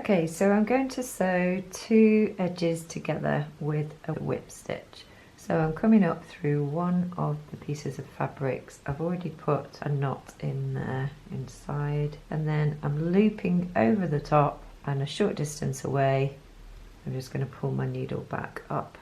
Okay, so I'm going to sew two edges together with a whip stitch. So I'm coming up through one of the pieces of fabrics. I've already put a knot in there inside, and then I'm looping over the top, and a short distance away I'm just going to pull my needle back up.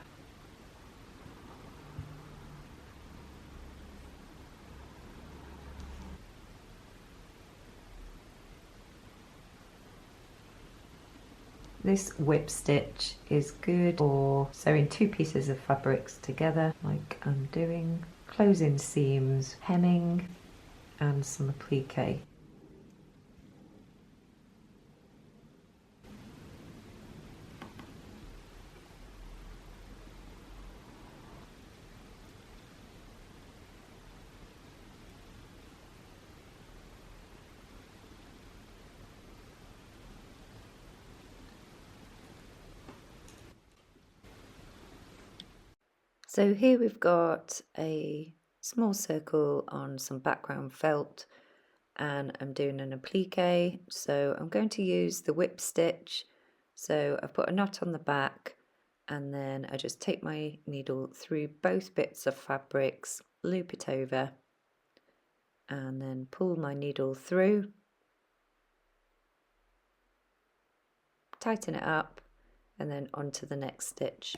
This whip stitch is good for sewing two pieces of fabrics together like I'm doing, closing seams, hemming and some applique. So here we've got a small circle on some background felt, and I'm doing an applique, so I'm going to use the whip stitch. So I've put a knot on the back, and then I just take my needle through both bits of fabrics, loop it over, and then pull my needle through, tighten it up, and then onto the next stitch.